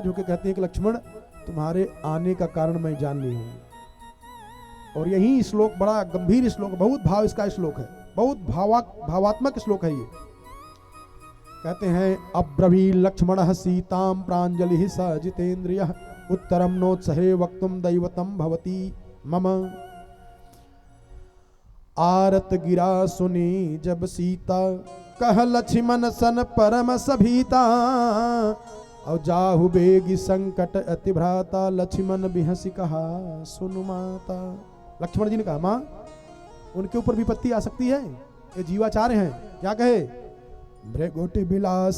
नाराज होकर कहते हैं कि लक्ष्मण तुम्हारे आने का कारण मैं जान ली हूं। और यही श्लोक बड़ा गंभीर श्लोक, बहुत भाव इसका श्लोक है, बहुत भावात्मक श्लोक है ये। कहते हैं अब्रवी लक्ष्मण सीताम प्रांजलि स जितेन्द्रिय उत्तरम नोत्सहे वक्तुम दैवतम भवती मम। आरत गिरा सुनी जब सीता कह लक्ष्मण सन परम सभीता। और जाहु बेगी संकट अति भ्राता लक्ष्मण बिहसी कहा सुनु माता। लक्ष्मण जी ने कहा मां उनके ऊपर विपत्ति आ सकती है, ये जीवाचार्य हैं। क्या कहे? भृगुटि विलास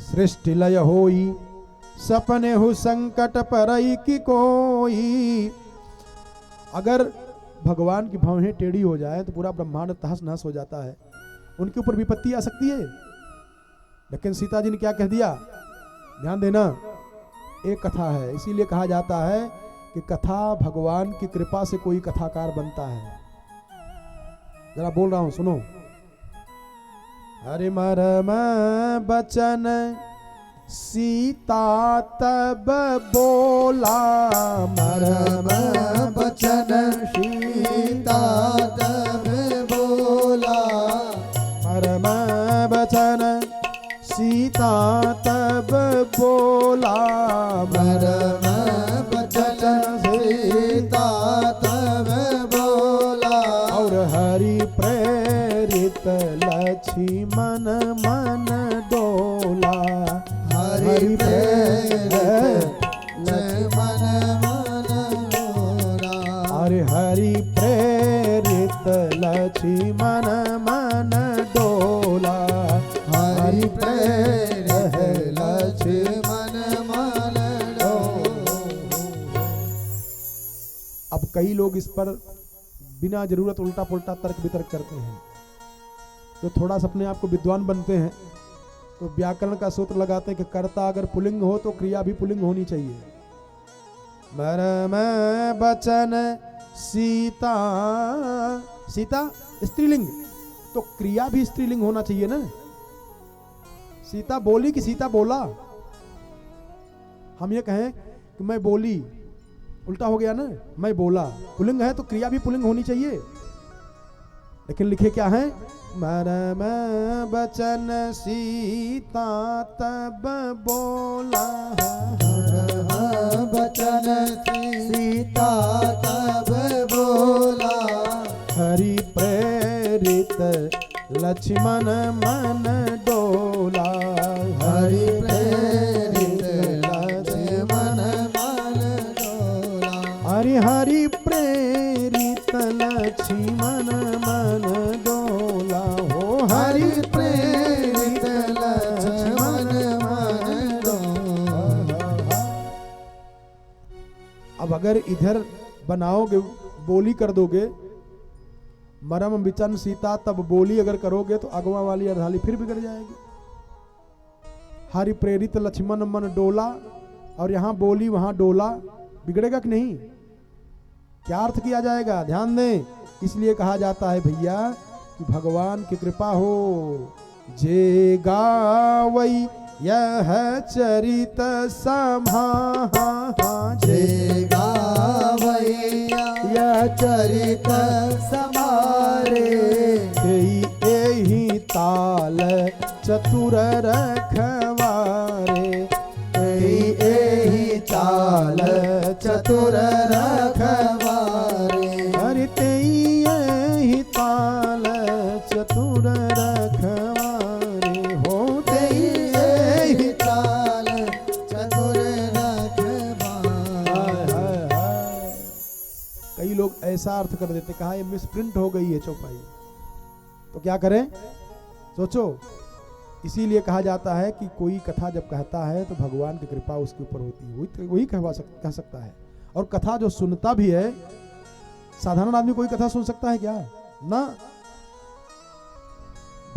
सृष्टि लय होई सपने हु संकट परई की कोई। अगर भगवान की भवें टेढ़ी हो जाए तो पूरा ब्रह्मांड तहस नहस हो जाता है, उनके ऊपर विपत्ति आ सकती है। लेकिन सीता जी ने क्या कह दिया? ध्यान देना, एक कथा है, इसीलिए कहा जाता है कि कथा भगवान की कृपा से कोई कथाकार बनता है। जरा बोल रहा हूं सुनो। हरि मरम बचन सीता तब बोला। मरम बचन सीता तब बोला। मरम बचन सीता तब बोला। मरम बचन सीता तब बोला। और हरि प्रेरित लक्ष्मण मन डोला। हरि प्रेरित लक्ष्मण मन डोला। अरे हरि प्रेरित लक्ष्मण मन डोला। हरि प्रेरित लक्ष्मण मन डोला। अब कई लोग इस पर बिना जरूरत उल्टा पुल्टा तर्क वितर्क करते हैं, तो थोड़ा सा अपने आप को विद्वान बनते हैं तो व्याकरण का सूत्र लगाते हैं कि कर्ता अगर पुल्लिंग हो तो क्रिया भी पुल्लिंग होनी चाहिए। मरम बचन सीता, सीता स्त्रीलिंग तो क्रिया भी स्त्रीलिंग होना चाहिए ना। सीता बोली कि सीता बोला? हम ये कहें कि मैं बोली, उल्टा हो गया ना, मैं बोला। पुल्लिंग है तो क्रिया भी पुल्लिंग होनी चाहिए। लेकिन लिखे क्या है? मरम बचन सीता तब बोला। मरम बचन सीता तब बोला। हरि प्रेरित लक्ष्मण मन डोला। हरि प्रेरित लक्ष्मण मन डोला। हरि हरि प्रेरित लक्ष्मण मन डोला। हो हरि प्रेरित लक्ष्मण मन डोला। अब अगर इधर बनाओगे, बोली कर दोगे, मरम बिचन सीता तब बोली अगर करोगे तो अगवा वाली अर्धाली फिर बिगड़ जाएगी। हरि प्रेरित लक्ष्मण मन डोला और यहां बोली वहां डोला, बिगड़ेगा कि नहीं? क्या अर्थ किया जाएगा? ध्यान दें। इसलिए कहा जाता है भैया कि भगवान की कृपा हो। जे गावई यह चरित समा। जे गावई यह चरित समारे। एही ताल चतुर रखवारे। एही ताल चतुर रखवारे। हरि तेहि ताल चतुर रखवारे। हो एही ताल चतुर रखवारे। कई लोग ऐसा अर्थ कर देते, कहा ये मिसप्रिंट हो गई है चौपाई, तो क्या करें? सोचो। इसीलिए कहा जाता है कि कोई कथा जब कहता है तो भगवान की कृपा उसके ऊपर होती है, वही कह सकता है। और कथा जो सुनता भी है, साधारण आदमी कोई कथा सुन सकता है क्या? ना।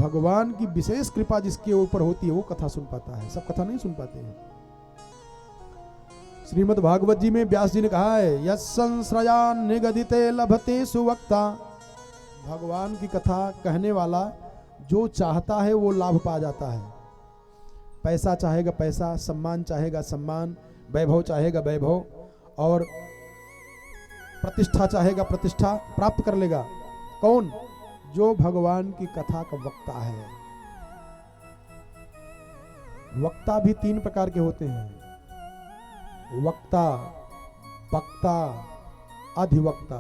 भगवान की विशेष कृपा जिसके ऊपर होती है वो कथा सुन पाता है, सब कथा नहीं सुन पाते हैं। श्रीमद् भागवत जी में व्यास जी ने कहा है यस संश्रयान निगदिते लभते सुवक्ता। भगवान की कथा कहने वाला जो चाहता है वो लाभ पा जाता है। पैसा चाहेगा पैसा, सम्मान चाहेगा सम्मान, वैभव चाहेगा वैभव, और प्रतिष्ठा चाहेगा प्रतिष्ठा, प्राप्त कर लेगा। कौन? जो भगवान की कथा का वक्ता है। वक्ता भी 3 प्रकार के होते हैं, वक्ता, वक्ता, अधिवक्ता।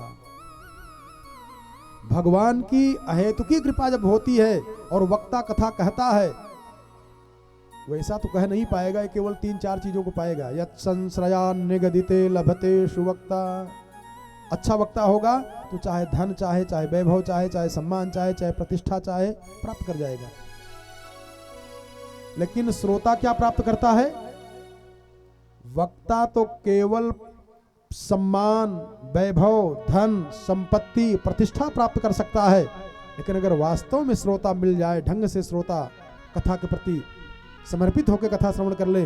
भगवान की अहेतुकी कृपा जब होती है और वक्ता कथा कहता है, वैसा तो कह नहीं पाएगा, केवल 3-4 चीजों को पाएगा। यत् संश्रयान निगदिते लभते सुवक्ता। अच्छा वक्ता होगा तो चाहे धन चाहे वैभव चाहे सम्मान चाहे प्रतिष्ठा चाहे, प्राप्त कर जाएगा। लेकिन श्रोता क्या प्राप्त करता है? वक्ता तो केवल सम्मान, वैभव, धन, संपत्ति, प्रतिष्ठा प्राप्त कर सकता है। लेकिन अगर वास्तव में श्रोता मिल जाए, ढंग से श्रोता कथा के प्रति समर्पित होकर कथा श्रवण कर ले,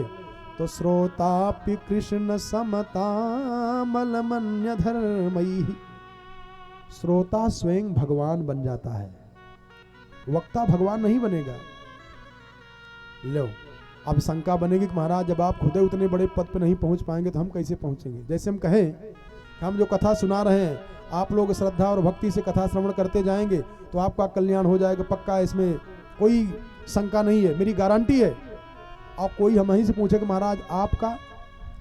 तो श्रोतापि कृष्ण समतामलमन्य धर्मैः। श्रोता स्वयं भगवान बन जाता है, वक्ता भगवान नहीं बनेगा। लो, अब शंका बनेगी कि महाराज जब आप खुद उतने बड़े पद पे नहीं पहुंच पाएंगे तो हम कैसे पहुंचेंगे? जैसे हम कहें कि हम जो कथा सुना रहे हैं, आप लोग श्रद्धा और भक्ति से कथा श्रवण करते जाएंगे तो आपका कल्याण हो जाएगा, पक्का, इसमें कोई शंका नहीं है, मेरी गारंटी है। और कोई हम ही से पूछे कि महाराज आपका,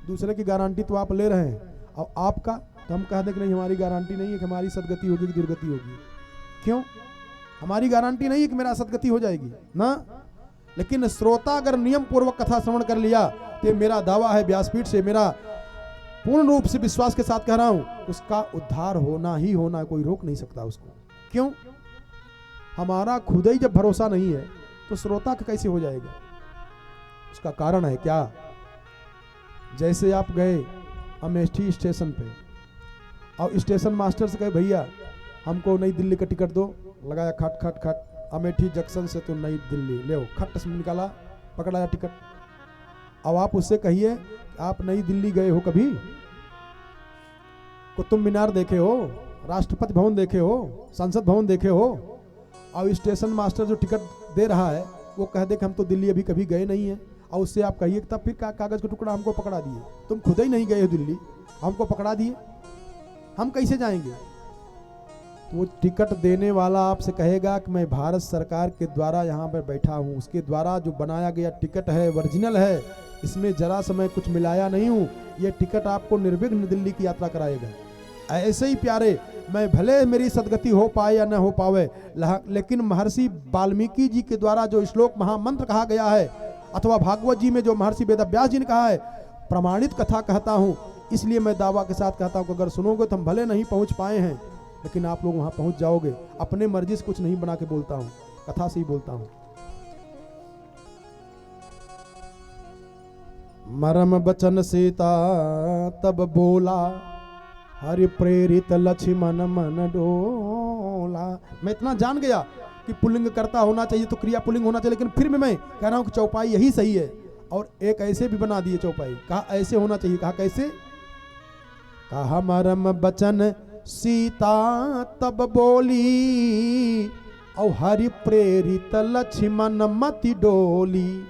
दूसरे की गारंटी तो आप ले रहे हैं, और आपका, तो हम कह दें कि नहीं हमारी गारंटी नहीं है कि हमारी सदगति होगी कि दुर्गति होगी। क्यों? हमारी गारंटी नहीं है कि मेरा सदगति हो जाएगी ना। लेकिन श्रोता अगर नियम पूर्वक कथा श्रवण कर लिया तो मेरा दावा है व्यासपीठ से, मेरा पूर्ण रूप से विश्वास के साथ कह रहा हूं, उसका उद्धार होना ही होना, कोई रोक नहीं सकता उसको। क्यों? हमारा खुद ही जब भरोसा नहीं है तो श्रोता का कैसे हो जाएगा? उसका कारण है क्या? जैसे आप गए अमेठी स्टेशन पे और स्टेशन मास्टर से कहे भैया हमको नई दिल्ली का टिकट दो, लगाया खट खट खट, अमेठी जंक्शन से तो नई दिल्ली ले, खट से निकाला, पकड़ाया टिकट। अब आप उससे कहिए आप नई दिल्ली गए हो कभी? कुतुब मीनार देखे हो, राष्ट्रपति भवन देखे हो, संसद भवन देखे हो? और स्टेशन मास्टर जो टिकट दे रहा है वो कह दे कि हम तो दिल्ली अभी कभी गए नहीं है, और उससे आप कहिए तब फिर कागज का टुकड़ा हमको पकड़ा दिए, तुम खुद ही नहीं गए हो दिल्ली, हमको पकड़ा दिए, हम कैसे जाएंगे? तो वो टिकट देने वाला आपसे कहेगा कि मैं भारत सरकार के द्वारा यहाँ पर बैठा हूँ, उसके द्वारा जो बनाया गया टिकट है ओरिजिनल है, इसमें जरा सा मैं कुछ मिलाया नहीं हूँ, ये टिकट आपको निर्विघ्न दिल्ली की यात्रा कराएगा। ऐसे ही प्यारे, मैं भले मेरी सदगति हो पाए या न हो पावे, लेकिन महर्षि वाल्मीकि जी के द्वारा जो श्लोक महामंत्र कहा गया है, अथवा भागवत जी में जो महर्षि वेदव्यास जी ने कहा है, प्रमाणित कथा कहता हूँ। इसलिए मैं दावा के साथ कहता हूँ कि अगर सुनोगे तो हम भले नहीं पहुँच पाए हैं, लेकिन आप लोग वहाँ पहुँच जाओगे। अपने मर्जी से कुछ नहीं बना के बोलता हूँ, कथा से ही बोलता हूँ। मरम बचन सीता तब बोला, हरि प्रेरित लक्ष्मण मन डोला। मैं इतना जान गया कि पुल्लिंग करता होना चाहिए तो क्रिया पुल्लिंग होना चाहिए, लेकिन फिर भी मैं कह रहा हूं कि चौपाई यही सही है। और एक ऐसे भी बना दिए चौपाई, कहा ऐसे होना चाहिए। कहा कैसे? कहा मरम बचन सीता तब बोली, और हरि प्रेरित लक्ष्मण मति डोली।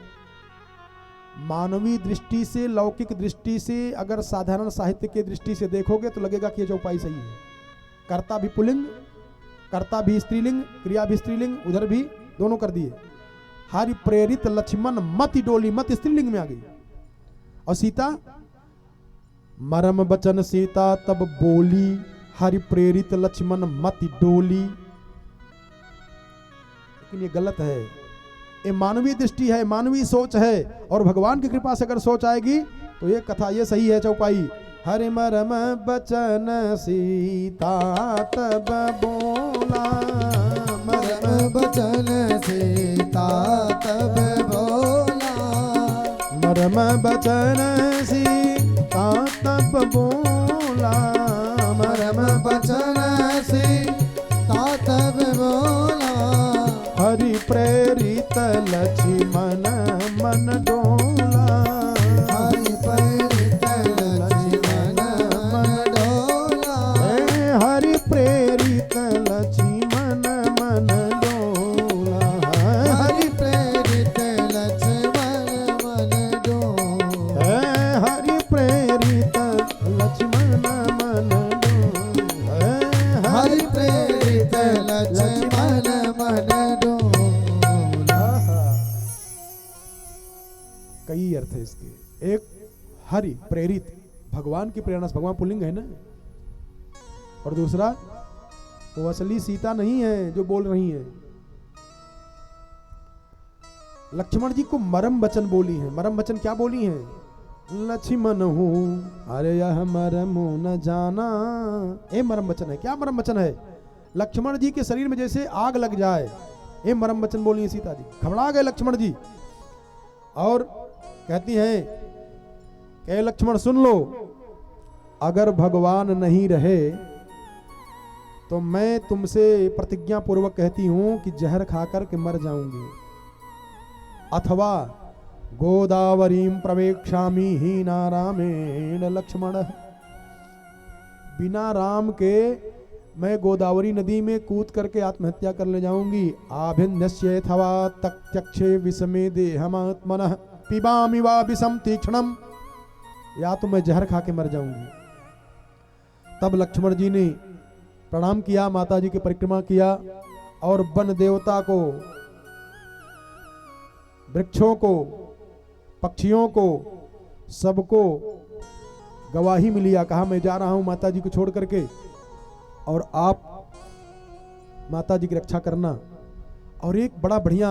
मानवीय दृष्टि से, लौकिक दृष्टि से, अगर साधारण साहित्य की दृष्टि से देखोगे तो लगेगा कि ये चौपाई सही है। कर्ता भी पुल्लिंग, कर्ता भी स्त्रीलिंग, क्रिया भी स्त्रीलिंग, उधर भी दोनों कर दिए। हरि प्रेरित लक्ष्मण मति डोली, मत स्त्रीलिंग में आ गई। और सीता, मरम बचन सीता तब बोली, हरि प्रेरित लक्ष्मण मति डोली। लेकिन ये गलत है, ये मानवीय दृष्टि है, मानवीय सोच है। और भगवान की कृपा से अगर सोच आएगी तो ये कथा ये सही है चौपाई। हरि मरम बचन सीता तब बोला, मरम बचन सीता तब बोला, मरम बचन सीता तब बोला, मरम बचन सीता तब बोला, हरि प्रेरित लक्ष्मण मन डोला, हरि प्रेरित लक्ष्मण मन डोला, हरि प्रेरित लक्ष्मण मन डोला, हरि प्रेरित लक्ष्मण अर्थ है इसके। एक हरि प्रेरित, भगवान की प्रेरणा से, भगवान पुल्लिंग है ना, और दूसरा वो असली सीता नहीं है जो बोल रही है। लक्ष्मण जी को मरम वचन बोली है। मरम वचन क्या बोली है? लक्ष्मण हूँ अरे यह मरम न जाना, ये मरम वचन है। क्या मरम वचन है? लक्ष्मण जी के शरीर में जैसे आग लग जाए, ये मरम वचन बोली है सीता जी। घबरा गए लक्ष्मण जी और कहती हैं कि लक्ष्मण सुन लो, अगर भगवान नहीं रहे तो मैं तुमसे प्रतिज्ञा पूर्वक कहती हूं कि जहर खाकर के मर जाऊंगी, अथवा गोदावरीम प्रवेक्षामि हीना रामेण लक्ष्मण, बिना राम के मैं गोदावरी नदी में कूद करके आत्महत्या कर ले जाऊंगी। आभिन्यस्येथवा तत्यक्षे विषमे देहमात्मनः पिबामि वा विषम तीक्ष्णम, या तो मैं जहर खा के मर जाऊंगी। तब लक्ष्मण जी ने प्रणाम किया, माता जी की परिक्रमा किया और वन देवता को, वृक्षों को, पक्षियों को, सबको गवाही मिली। कहा मैं जा रहा हूं माता जी को छोड़ करके, और आप माता जी की रक्षा करना। और एक बड़ा बढ़िया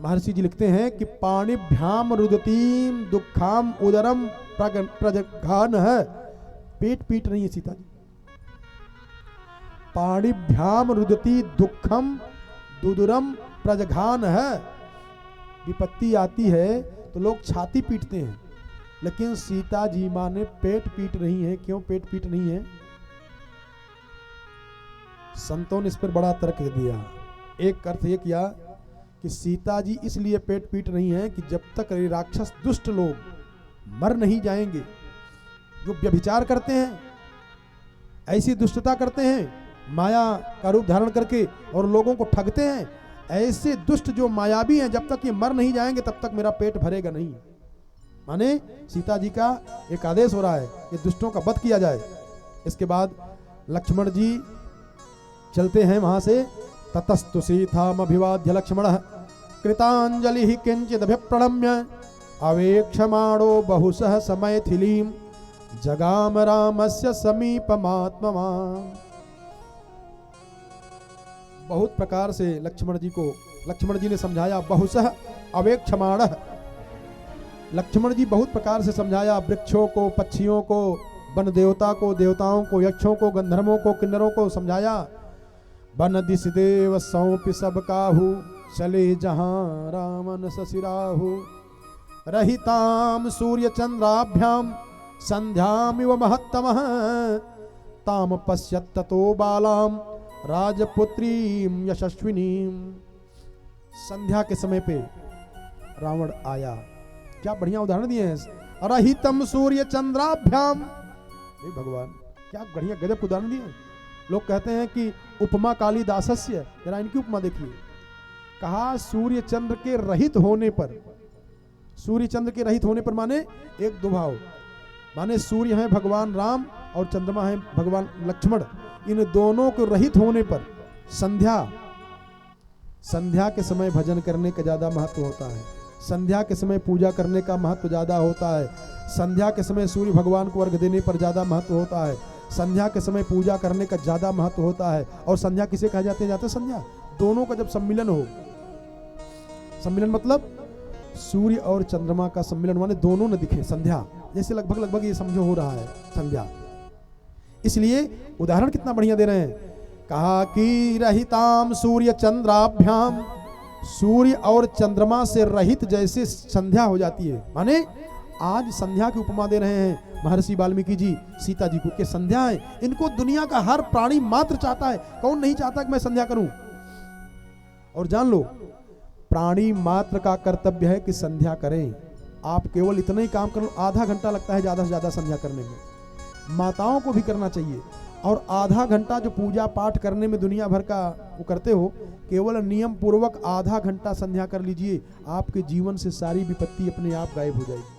महर्षि जी लिखते हैं कि पाणिभ्याम रुदतीम दुखाम उदरम प्रजघान है, पेट पीट रही है सीता जी। पाणिभ्याम रुदती दुखम दुदुरम प्रजघान है, विपत्ति आती है तो लोग छाती पीटते हैं, लेकिन सीता जी मां ने पेट पीट रही है। क्यों पेट पीट रही है? संतों ने इस पर बड़ा तर्क दिया। एक अर्थ यह किया कि सीता जी इसलिए पेट पीट रही हैं कि जब तक राक्षस दुष्ट लोग मर नहीं जाएंगे, जो व्यभिचार करते हैं, ऐसी दुष्टता करते हैं, माया का रूप धारण करके और लोगों को ठगते हैं, ऐसे दुष्ट जो मायावी हैं, जब तक ये मर नहीं जाएंगे तब तक मेरा पेट भरेगा नहीं। माने सीता जी का एक आदेश हो रहा है कि दुष्टों का वध किया जाए। इसके बाद लक्ष्मण जी चलते हैं वहां से। ततस्तु सीतामभिवाद्य लक्ष्मणः कृतांजलि किंचिदभिप्रणम्य अवेक्षमाणो बहुशः समैथिलीं जगाम रामस्य समीपमात्ममा। बहुत प्रकार से लक्ष्मण जी ने समझाया। बहुशः अवेक्षमाणः, लक्ष्मण जी बहुत प्रकार से समझाया। वृक्षों को, पक्षियों को, वन देवता को, देवताओं को, यक्षों को, गंधर्वों को, किन्नरों को समझाया। बन दिस देव सौंपि सब काहू चले जहां रामन ससिराहु रहिताम सूर्य चंद्राभ्याम संध्यामिव महत्तमः ताम पश्यत ततो बालाम राजपुत्रीम यशस्विनीम। संध्या के समय पे रावण आया। क्या बढ़िया उदाहरण दिए हैं। रहितम सूर्य चंद्राभ्याम, भगवान क्या बढ़िया गजब उदाहरण दिए। लोग कहते हैं कि उपमा कालिदासस्य, जरा इनकी उपमा देखिए। कहा सूर्य चंद्र के रहित होने पर, सूर्य चंद्र के रहित होने पर माने एक दो भाव, माने सूर्य है भगवान राम और चंद्रमा है भगवान लक्ष्मण। इन दोनों को रहित होने पर संध्या के समय भजन करने का ज्यादा महत्व होता है। संध्या के समय पूजा करने का महत्व ज्यादा होता है। संध्या के समय सूर्य भगवान को अर्घ देने पर ज्यादा महत्व होता है। संध्या के समय पूजा करने का ज्यादा महत्व होता है। और संध्या किसे कहा जाते हैं? संध्या दोनों का जब सम्मिलन हो, सम्मिलन मतलब सूर्य और चंद्रमा का सम्मिलन, माने दोनों न दिखे। संध्या जैसे लगभग ये समझो हो रहा है संध्या। इसलिए उदाहरण कितना बढ़िया दे रहे हैं। कहा कि रहिताम सूर्य चंद्राभ्याम, सूर्य और चंद्रमा से रहित जैसे संध्या हो जाती है। माने आज संध्या की उपमा दे रहे हैं महर्षि वाल्मीकि जी सीता जी को, कि संध्या है, इनको दुनिया का हर प्राणी मात्र चाहता है। कौन नहीं चाहता कि मैं संध्या करूं? और जान लो, प्राणी मात्र का कर्तव्य है कि संध्या करें। आप केवल इतना ही काम कर लो, आधा घंटा लगता है ज्यादा से ज्यादा संध्या करने में। माताओं को भी करना चाहिए। और आधा घंटा जो पूजा पाठ करने में दुनिया भर का वो करते हो, केवल नियम पूर्वक आधा घंटा संध्या कर लीजिए, आपके जीवन से सारी विपत्ति अपने आप गायब हो जाएगी।